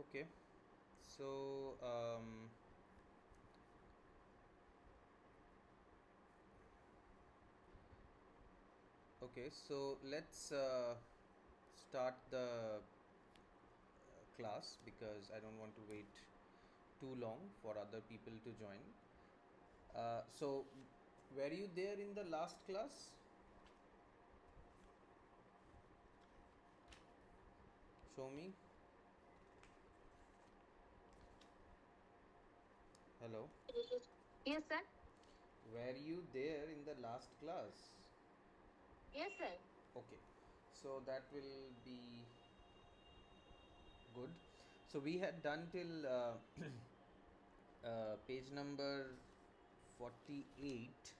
Okay, so let's start the class because I don't want to wait too long for other people to join. So, were you there in the last class? Show me. Hello. Yes, sir. Were you there in the last class? Yes, sir. Okay, so that will be good. So we had done till page number 48,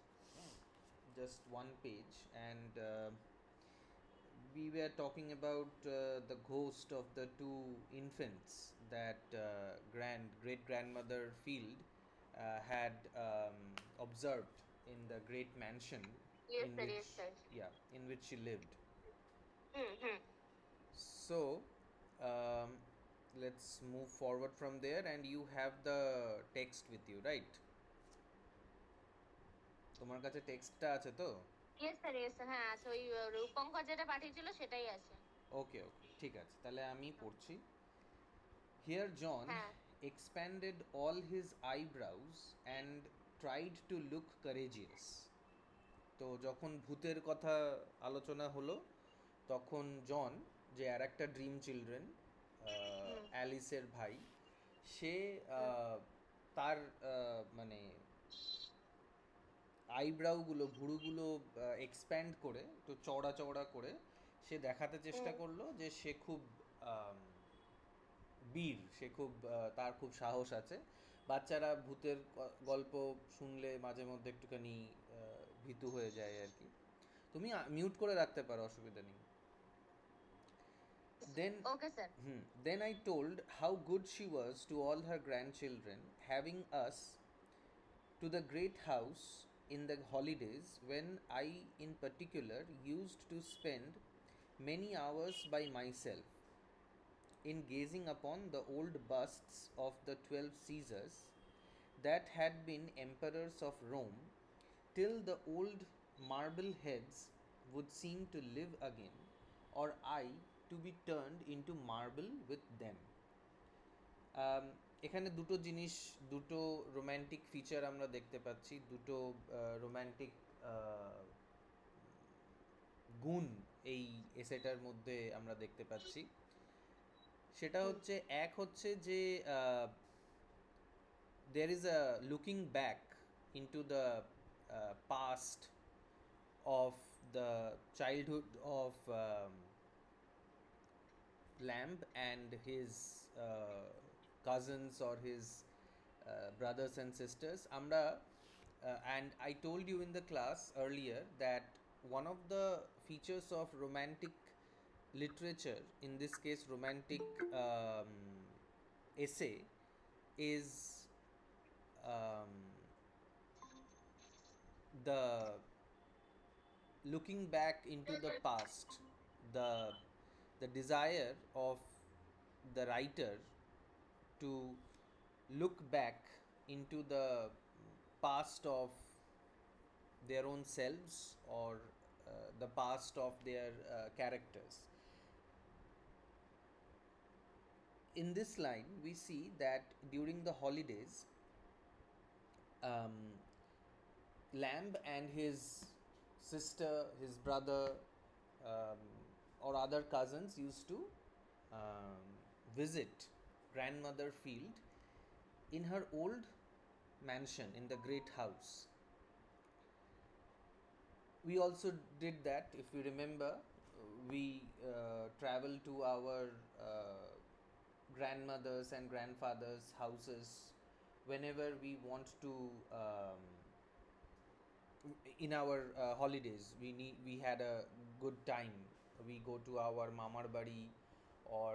just one page, and we were talking about the ghost of the two infants that great grandmother Field had observed in the great mansion Yes, in sir. Yes, which sir. in which she lived. Hmm. So, um, let's move forward from there, and you have the text with you, right? তোমার কাছে টেক্সটটা আছে তো? Yes, sir. Yes, sir. হ্যাঁ আছে ওই রূপঙ্কর যেটা পাঠিয়েছিল সেটাই আছে। ওকে ওকে, ঠিক আছে, তাহলে আমি পড়ছি। Here John হ্যাঁ। expanded all his eyebrows and tried to look courageous. তো যখন ভূতের কথা আলোচনা হলো তখন জন, যে আর একটা ড্রিম চিলড্রেন, হুম অ্যালিসের ভাই, সে হুম তার মানে আইব্রাউগুলো, ভুরুগুলো এক্সপ্যান্ড করে, একটু চওড়া চওড়া করে সে দেখাতে চেষ্টা হুম করলো যে সে খুব বীর, সে খুব তার খুব সাহস আছে। বাচ্চারা ভূতের গল্প শুনলে মাঝে মধ্যে একটুখানি ভীতু হয়ে যায় আর কি। তুমি মিউট করে রাখতে পারো, অসুবিধা নেই। Then, okay sir. then I told how good she was to all her grandchildren, having us to the great house in the holidays when I, in particular, used to spend many hours by myself in gazing upon the old busts of the 12 Caesars that had been emperors of Rome, till the old marble heads would seem to live again, or I to be turned into marble with them. এখানে দুটো জিনিস, দুটো romantic feature আমরা দেখতে পাচ্ছি, দুটো romantic গুণ এই এসেটার মধ্যে আমরা দেখতে পাচ্ছি। সেটা হুম হচ্ছে, এক হচ্ছে যে there is a looking back into the past of the childhood of Lamb and his cousins or his brothers and sisters. And I told you in the class earlier that one of the features of romantic literature, in this case romantic essay, is um, the looking back into the past, the the desire of the writer to look back into the past of their own selves, or the past of their characters. In this line we see that during the holidays, um, Lamb and his sister, his brother, um, or other cousins used to visit grandmother Field in her old mansion in the great house. We also did that, if you remember. We traveled to our grandmothers and grandfathers' houses whenever we want to. In our holidays, we had a good time. We go to our mamar badi or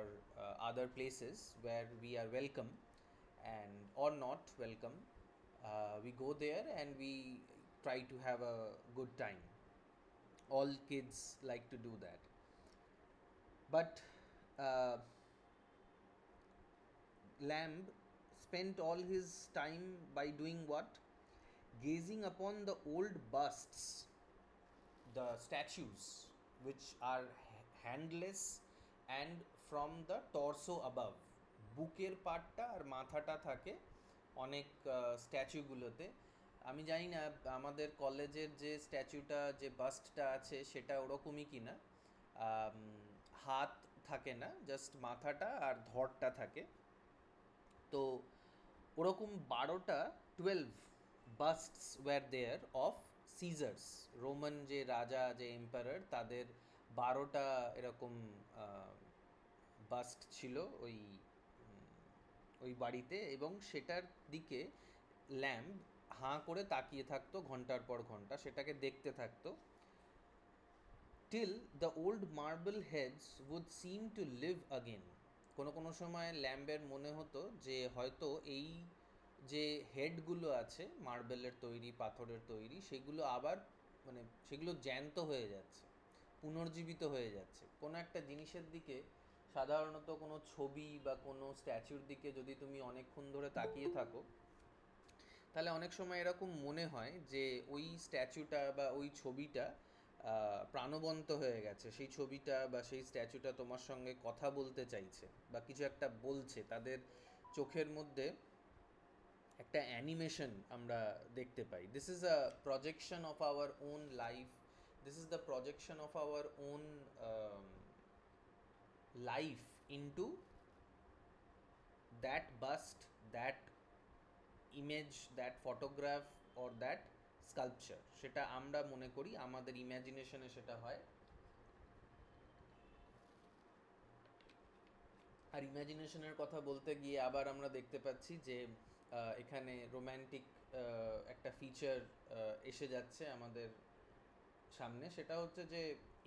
other places where we are welcome and or not welcome. We go there and we try to have a good time. All kids like to do that. But uh, Lamb spent all his time by doing what? Gazing upon the old busts, the statues, which are handless and from the torso above. বুকের পাটটা আর মাথাটা থাকে অনেক স্ট্যাচুগুলোতে। আমি জানি না আমাদের কলেজের যে স্ট্যাচুটা, যে বাস্টটা আছে সেটা ওরকমই কিনা। আম, হাত থাকে না, জাস্ট মাথাটা আর ধড়টা থাকে। তো ওরকম 12টা 12 busts were there of Caesars, Roman যে রাজা, যে এম্পারার, তাদের 12টা এরকম বাস্ট ছিল ওই ওই বাড়িতে, এবং সেটার দিকে ল্যাম্ব হাঁ করে তাকিয়ে থাকতো ঘন্টার পর ঘন্টা, সেটাকে দেখতে থাকতো। Till the old marble heads would seem to live again. কোনো কোনো সময় ল্যাম্বের মনে হতো যে হয়তো এই যে হেডগুলো আছে মার্বেলের তৈরি, পাথরের তৈরি, সেগুলো আবার মানে সেগুলো জ্যান্ত হয়ে যাচ্ছে, পুনর্জীবিত হয়ে যাচ্ছে। কোনো একটা জিনিসের দিকে, সাধারণত কোনো ছবি বা কোনো স্ট্যাচুর দিকে যদি তুমি অনেকক্ষণ ধরে তাকিয়ে থাকো, তাহলে অনেক সময় এরকম মনে হয় যে ওই স্ট্যাচুটা বা ওই ছবিটা প্রাণবন্ত হয়ে গেছে, সেই ছবিটা বা সেই স্ট্যাচুটা তোমার সঙ্গে কথা বলতে চাইছে বা কিছু একটা বলছে। তাদের চোখের মধ্যে একটা অ্যানিমেশন আমরা দেখতে পাই। This is a projection of our own life, this is the projection of our own life into that bust, that image, that photograph or that sculpture. সেটা আমরা মনে করি, আমাদের ইম্যাজিনেশনে সেটা হয়। আর ইম্যাজিনেশনের কথা বলতে গিয়ে আবার আমরা দেখতে পাচ্ছি যে এখানে রোম্যান্টিক একটা ফিচার এসে যাচ্ছে আমাদের সামনে। সেটা হচ্ছে যে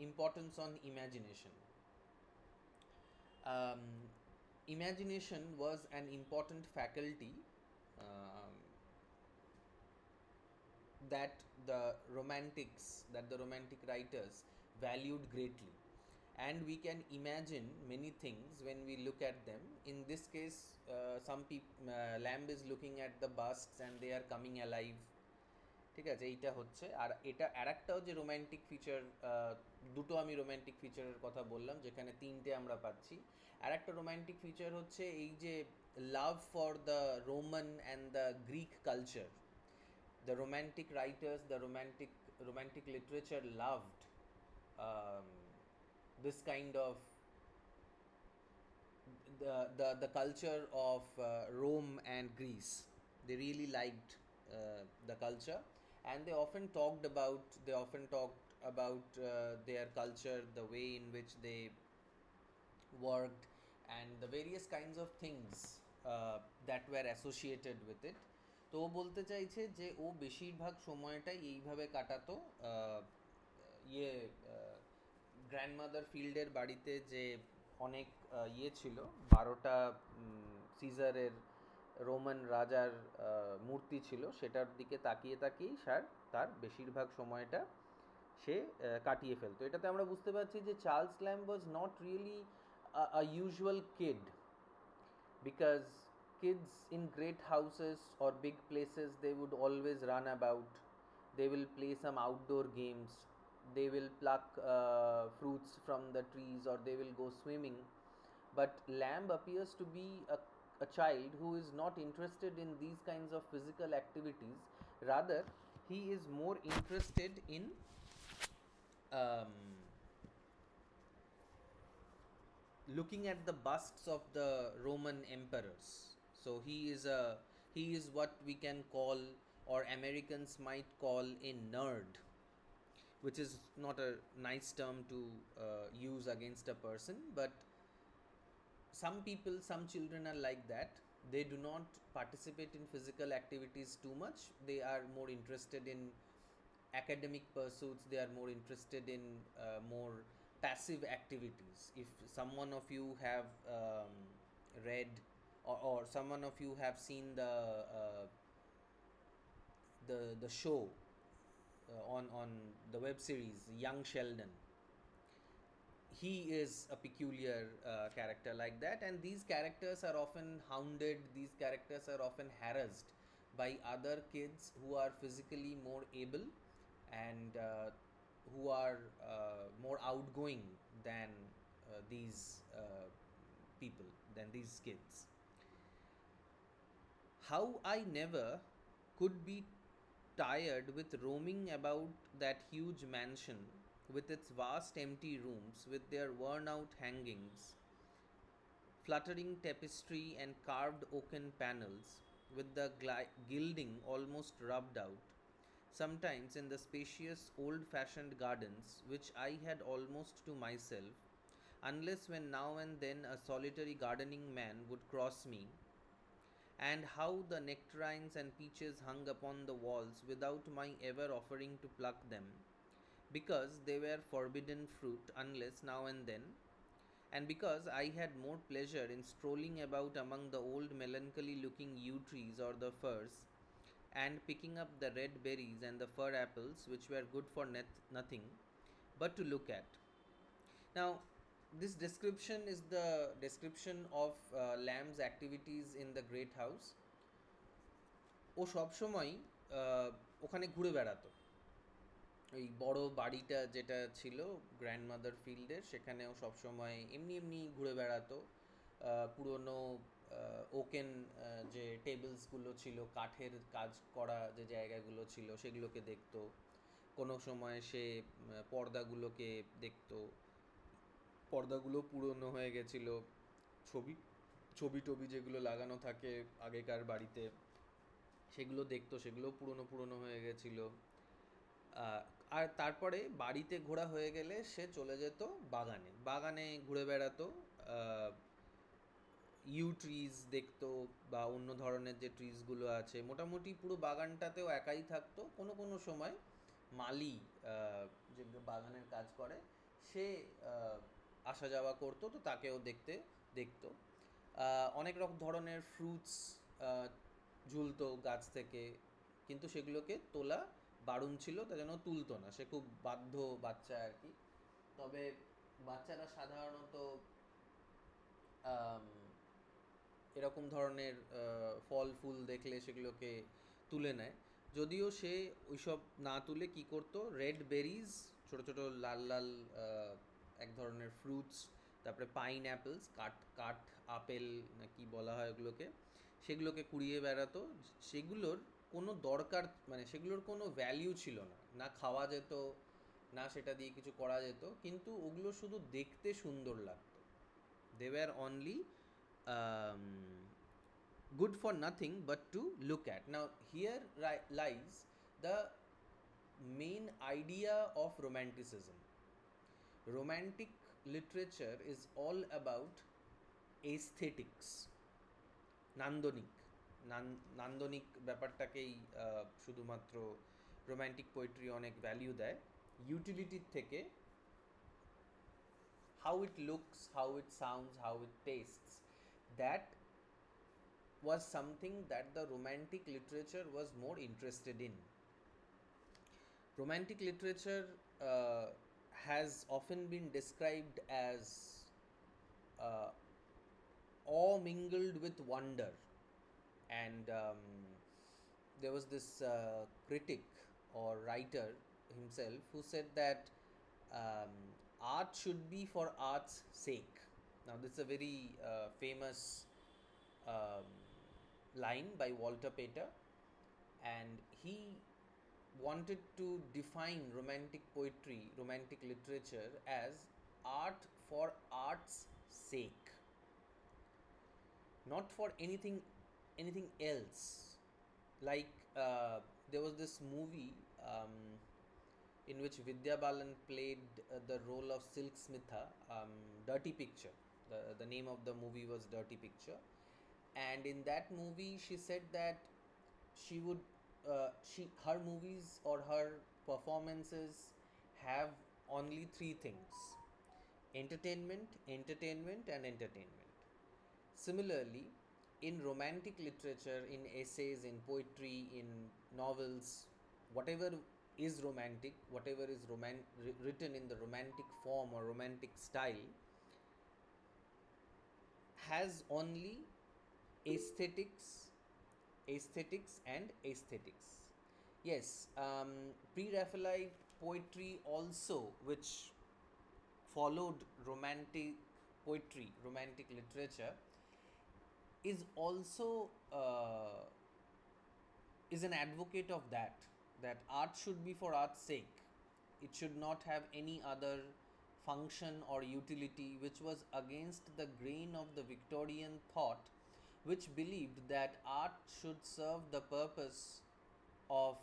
importance on imagination. Imagination was an important faculty um, that the romantic writers valued greatly, and we can imagine many things when we look at them. In this case, Lamb is looking at the busts and they are coming alive. ঠিক আছে, এইটা হচ্ছে। আর এটা আরেকটাও যে romantic feature, দুটো আমি romantic ফিচারের কথা বললাম, যেখানে তিনটে আমরা পাচ্ছি। আর একটা রোম্যান্টিক ফিচার হচ্ছে এই যে love for the Roman and the Greek culture. The romantic writers, the romantic literature loved um, this kind of the culture of Rome and Greece. They really liked the culture, and they often talked about their culture, the way in which they worked, and the various kinds of things that were associated with it. তো ও বলতে চাইছে যে ও বেশিরভাগ সময়টাই এইভাবে কাটাতো। ইয়ে grandmother ফিল্ডের বাড়িতে যে অনেক ছিল, 12টা সিজারের, রোমান রাজার মূর্তি ছিল, সেটার দিকে তাকিয়ে তাকিয়েই তার বেশিরভাগ সময়টা সে কাটিয়ে ফেলতো। এটাতে আমরা বুঝতে পারছি যে Charles lamb was not really a usual kid, because kids in great houses or big places, they would always run about, they will play some outdoor games, they will pluck fruits from the trees, or they will go swimming. But Lamb appears to be a child who is not interested in these kinds of physical activities. Rather, he is more interested in um, looking at the busts of the Roman emperors. So he is what we can call, or Americans might call, a nerd, which is not a nice term to use against a person, but some people, some children are like that. They do not participate in physical activities too much. They are more interested in academic pursuits, they are more interested in more passive activities. If someone of you have read, or someone of you have seen the show on the web series Young Sheldon, he is a peculiar character like that, and these characters are often hounded, these characters are often harassed by other kids who are physically more able and who are more outgoing than these people, than these kids. How I never could be tired with roaming about that huge mansion with its vast empty rooms, with their worn out hangings, fluttering tapestry, and carved oaken panels, with the gilding almost rubbed out. Sometimes in the spacious old fashioned gardens, which I had almost to myself, unless when now and then a solitary gardening man would cross me, and how the nectarines and peaches hung upon the walls without my ever offering to pluck them, because they were forbidden fruit unless now and then, and because I had more pleasure in strolling about among the old melancholy looking yew trees or the firs, and picking up the red berries and the fir apples, which were good for nothing but to look at. Now, this description is the description of Lamb's activities in the great house. ও সবসময় ওখানে ঘুরে বেড়াতো, ওই বড় বাড়িটা যেটা ছিল grandmother ফিল্ডের, সেখানেও সবসময় এমনি এমনি ঘুরে বেড়াতো। পুরনো ওকেন যে টেবিলসগুলো ছিল, কাঠের কাজ করা যে জায়গাগুলো ছিল, সেগুলোকে দেখতো। কোনো সময় সে পর্দাগুলোকে দেখতো, পর্দাগুলো পুরনো হয়ে গেছিলো। ছবি ছবি টবি যেগুলো লাগানো থাকে আগেকার বাড়িতে, সেগুলো দেখতো, সেগুলো পুরনো পুরনো হয়ে গেছিলো। আর তারপরে বাড়িতে ঘোরা হয়ে গেলে সে চলে যেত বাগানে, বাগানে ঘুরে বেড়াতো, ইউ ট্রিজ দেখতো বা অন্য ধরনের যে ট্রিজগুলো আছে। মোটামুটি পুরো বাগানটাতেও একাই থাকতো। কোনো কোনো সময় মালি, যে বাগানের কাজ করে, সে আসা যাওয়া করতো, তো তাকেও দেখতো। অনেক রকম ধরনের ফ্রুটস ঝুলতো গাছ থেকে, কিন্তু সেগুলোকে তোলা বারণ ছিল, তাই জন্য তুলতো না। সে খুব বাধ্য বাচ্চা আর কি। তবে বাচ্চারা সাধারণত এরকম ধরনের ফল ফুল দেখলে সেগুলোকে তুলে নেয়। যদিও সে ওইসব না তুলে কী করতো, রেড বেরিজ, ছোটো ছোটো লাল লাল এক ধরনের ফ্রুটস, তারপরে পাইন অ্যাপেলস, কাঠ আপেল না কি বলা হয় ওগুলোকে, সেগুলোকে কুড়িয়ে বেড়াতো। সেগুলোর কোনো দরকার, মানে সেগুলোর কোনো ভ্যালিউ ছিল না, না খাওয়া যেত, না সেটা দিয়ে কিছু করা যেত, কিন্তু ওগুলো শুধু দেখতে সুন্দর লাগতো। They were only good for nothing but to look at. Now, here lies the main idea of romanticism. Romantic literature is all about aesthetics, নান্দনিক। নান্দনিক ব্যাপারটাকেই শুধুমাত্র রোম্যান্টিক পোয়েট্রি অনেক ভ্যালিউ দেয়, ইউটিলিটির থেকে। how it looks, how it sounds, how it tastes, that was something that the romantic literature was more interested in. Romantic literature has often been described as awe mingled with wonder, and there was this critic or writer himself who said that art should be for art's sake. Now, this is a very famous um, line by Walter Pater, and he wanted to define romantic poetry, romantic literature, as art for art's sake, not for anything else. Like there was this movie in which Vidya Balan played the role of Silk Smitha, Dirty Picture. The name of the movie was Dirty Picture, and in that movie she said that she would her movies or her performances have only three things: entertainment, entertainment, and entertainment. Similarly, in romantic literature, in essays, in poetry, in novels, whatever is romantic, whatever is written in the romantic form or romantic style, has only aesthetics, aesthetics and aesthetics. Yes, pre-Raphaelite poetry also, which followed romantic poetry, romantic literature, is also is an advocate of that art should be for art's sake. It should not have any other function or utility, which was against the grain of the Victorian thought, which believed that art should serve the purpose of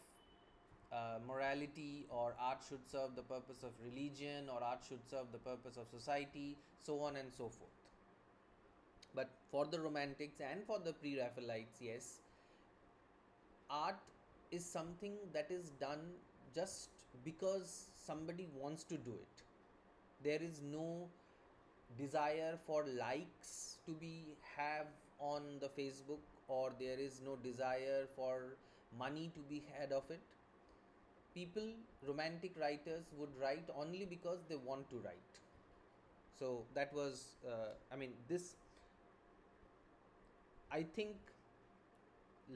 morality, or art should serve the purpose of religion, or art should serve the purpose of society, so on and so forth. But for the Romantics and for the pre Raphaelites, yes, art is something that is done just because somebody wants to do it. There is no desire for likes to be have on the Facebook, or there is no desire for money to be had of it. People, romantic writers, would write only because they want to write. So that was, this, I think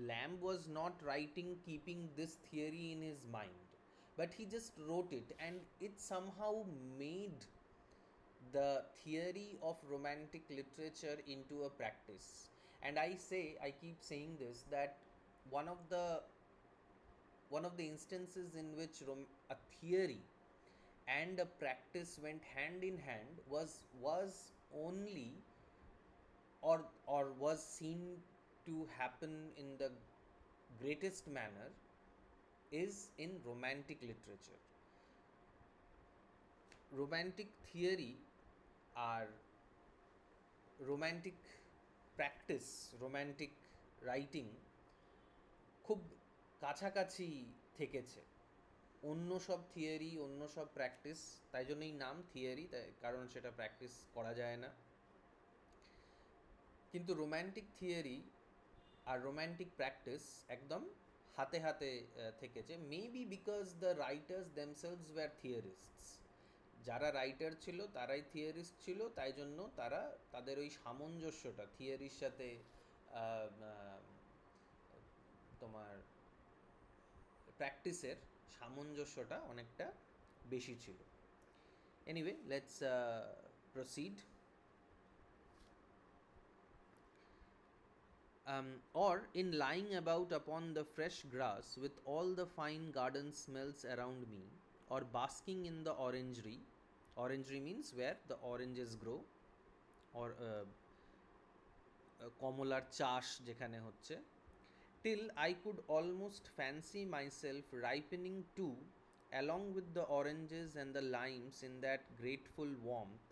Lamb was not writing keeping this theory in his mind, but he just wrote it, and it somehow made the theory of romantic literature into a practice. And I keep saying this, that one of the instances in which a theory and a practice went hand in hand was only, or was seen to happen in the greatest manner, is in romantic literature. Romantic theory, or romantic practice, romantic writing খুব কাছাকাছি থেকেছে অন্য সব theory, অন্য সব practice. তাই জন্যই নাম থিওরি, তাই কারণ সেটা প্র্যাকটিস করা যায় না। কিন্তু রোম্যান্টিক থিওরি আর রোম্যান্টিক প্র্যাকটিস একদম হাতে হাতে থেকেছে, maybe because the writers themselves were theorists. যারা রাইটার ছিল তারাই থিওরিস্ট ছিল, তাই জন্য তারা তাদের ওই সামঞ্জস্যটা থিওরির সাথে তোমার প্র্যাকটিসের সামঞ্জস্যটা অনেকটা বেশি ছিল। Anyway, let's proceed. Or in lying about upon the fresh grass with all the fine garden smells around me, or basking in the orangery. Orangery means where the oranges grow, or কমলার চাষ যেখানে হচ্ছে, till I could almost fancy myself ripening too, along with the oranges and the limes in that grateful warmth,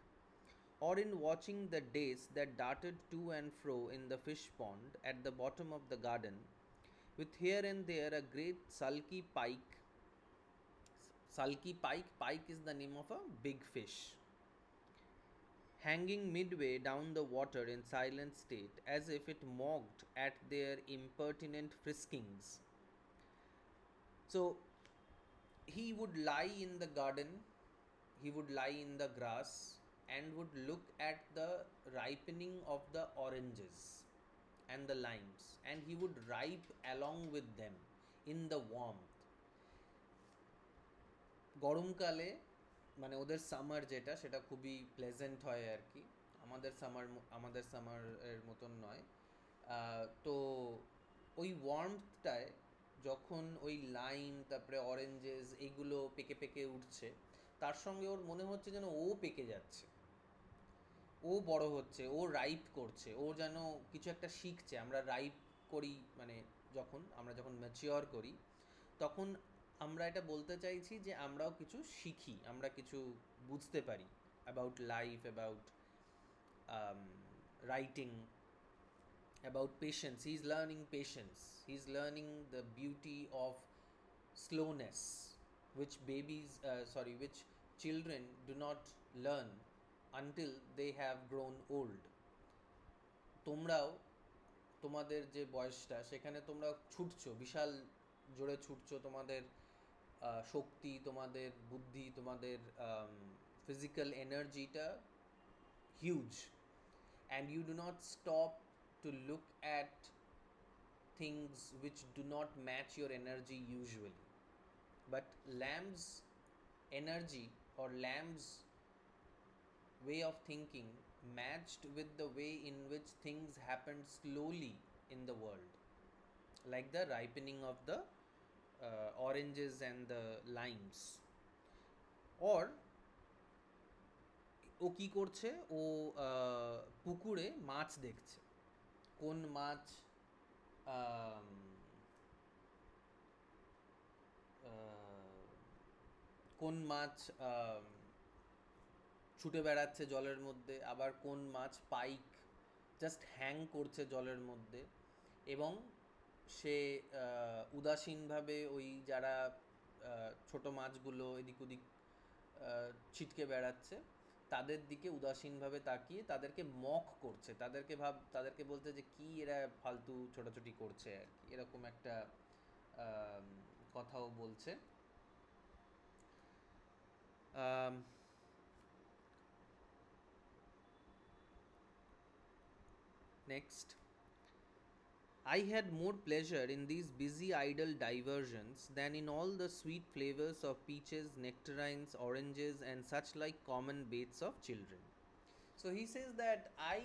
or in watching the days that darted to and fro in the fish pond at the bottom of the garden, with here and there a great sulky pike. Sulky pike, pike is the name of a big fish, hanging midway down the water in silent state, as if it mocked at their impertinent friskings. So he would lie in the garden, he would lie in the grass, and would look at the ripening of the oranges and the limes, and he would ripe along with them in the warmth. গরমকালে মানে ওদের summer যেটা, সেটা খুবই pleasant হয় আর কি, আমাদের সামারের মতন নয়। তো ওই ওয়ার্মথটায় যখন ওই লাইম, তারপরে অরেঞ্জেস, এগুলো পেকে পেকে উঠছে, তার সঙ্গে ওর মনে হচ্ছে যেন ও পেকে যাচ্ছে, ও বড় হচ্ছে, ও রাইপ করছে, ও যেন কিছু একটা শিখছে। আমরা রাইপ করি মানে যখন ম্যাচিওর করি, তখন আমরা এটা বলতে চাইছি যে আমরাও কিছু শিখি, আমরা কিছু বুঝতে পারি about life, about writing, about patience. He's learning patience, he's learning the beauty of slowness, which which children do not learn until they have grown old. তোমরাও তোমাদের যে বয়সটা, সেখানে তোমরা ছুটছো, বিশাল জোরে ছুটছো, তোমাদের শক্তি, তোমাদের বুদ্ধি, তোমাদের ফিজিক্যাল এনার্জিটা huge, and you do not stop to look at things which do not match your energy usually. But lamb's energy or lamb's way of thinking matched with the way in which things happen slowly in the world, like the ripening of the oranges and the limes. Or ও কি করছে, ও পুকুরে মাছ দেখছে, কোন মাছ আম, কোন মাছ ছুটে বেড়াচ্ছে জলের মধ্যে, আবার কোন মাছ পাইক জাস্ট হ্যাং করছে জলের মধ্যে, এবং সে উদাসীনভাবে ওই যারা ছোট মাছগুলো এদিক ওদিক ছিটকে বেড়াচ্ছে তাদের দিকে উদাসীনভাবে তাকিয়ে তাদেরকে মক করছে, তাদেরকে বলতে যে কি এরা ফালতু ছোটাছুটি করছে আর কি, এরকম একটা কথাও বলছে। Next, I had more pleasure in these busy idle diversions than in all the sweet flavors of peaches, nectarines, oranges, and such like common baits of children. So he says that I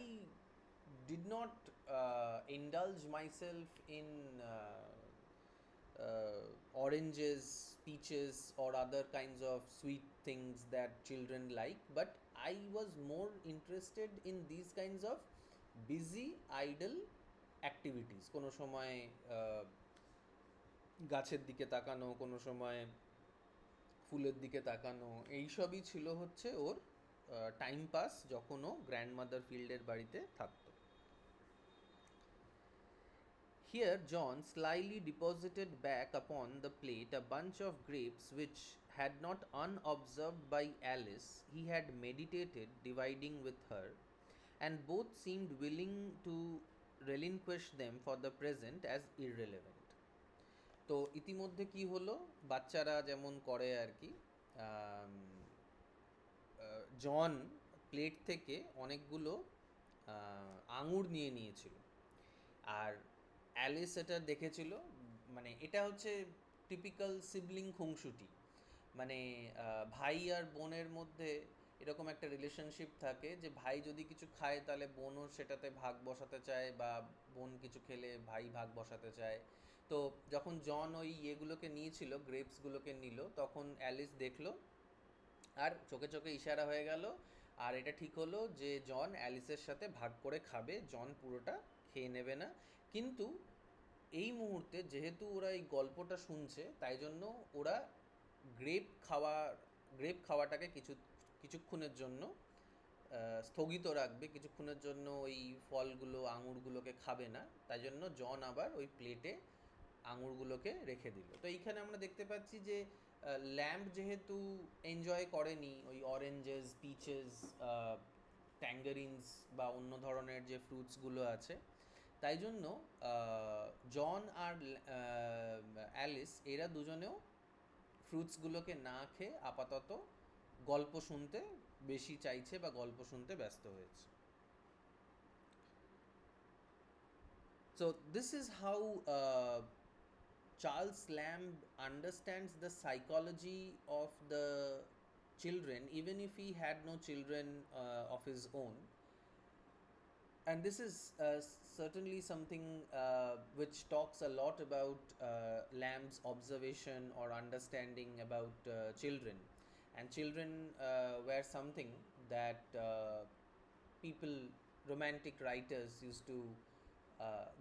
did not indulge myself in oranges, peaches, or other kinds of sweet things that children like, but I was more interested in these kinds of busy idle activities. কোনো সময় গাছের দিকে তাকানো, কোনো সময় ফুলের দিকে তাকানো, এইসবই ছিল হচ্ছে ওর টাইম পাস যখন ও গ্র্যান্ডমাদার ফিল্ডের বাড়িতে থাকতো। Here John slyly deposited back upon the plate a bunch of grapes which, had not unobserved by Alice, he had meditated dividing with her, and both seemed willing to relinquish them for the present as irrelevant. তো ইতিমধ্যে কি হলো, বাচ্চারা যেমন করে আর কি, জন plate থেকে অনেকগুলো আঙুর নিয়ে নিয়েছিল, আর অ্যালিস এটা দেখেছিল। মানে এটা হচ্ছে টিপিক্যাল সিবলিং খুংসুটি, মানে ভাই আর বোনের মধ্যে এরকম একটা রিলেশনশিপ থাকে যে ভাই যদি কিছু খায় তাহলে বোনও সেটাতে ভাগ বসাতে চায়, বা বোন কিছু খেলে ভাই ভাগ বসাতে চায়। তো যখন জন ওই ইয়েগুলোকে নিয়েছিল, গ্রেপসগুলোকে নিল, তখন অ্যালিস দেখলো আর চোখে চোখে ইশারা হয়ে গেল, আর এটা ঠিক হলো যে জন অ্যালিসের সাথে ভাগ করে খাবে, জন পুরোটা খেয়ে নেবে না। কিন্তু এই মুহূর্তে যেহেতু ওরা এই গল্পটা শুনছে, তাই জন্য ওরা গ্রেপ খাওয়াটাকে কিছুক্ষণের জন্য স্থগিত রাখবে, কিছুক্ষণের জন্য ওই ফলগুলো আঙুরগুলোকে খাবে না, তাই জন্য জন আবার ওই প্লেটে আঙুরগুলোকে রেখে দিল। তো এইখানে আমরা দেখতে পাচ্ছি যে ল্যাম্প যেহেতু এনজয় করেনি ওই অরেঞ্জেস, পিচেস, ট্যাঙ্গারিনস বা অন্য ধরনের যে ফ্রুটসগুলো আছে, তাই জন্য জন আর অ্যালিস এরা দুজনেও ফ্রুটসগুলোকে না খেয়ে আপাতত গল্প শুনতে বেশি চাইছে বা গল্প শুনতে ব্যস্ত হয়েছে। So this is how Charles Lamb understands the psychology of the children, even if he had no children of his own. And this is certainly something which talks a lot about Lamb's observation or understanding about children. And children were something that people, romantic writers, used to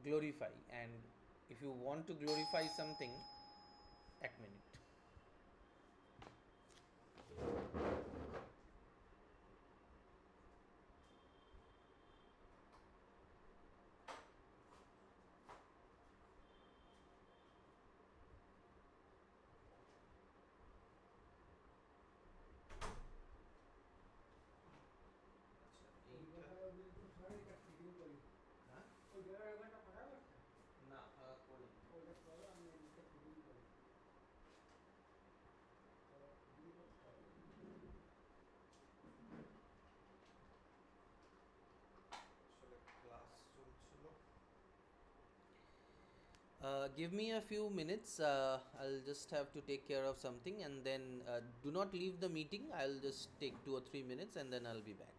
glorify. And if you want to glorify something, এক minute. না, Give me a few minutes. I'll just have to take care of something, and then do not leave the meeting. I'll just take 2 or 3 minutes and then I'll be back.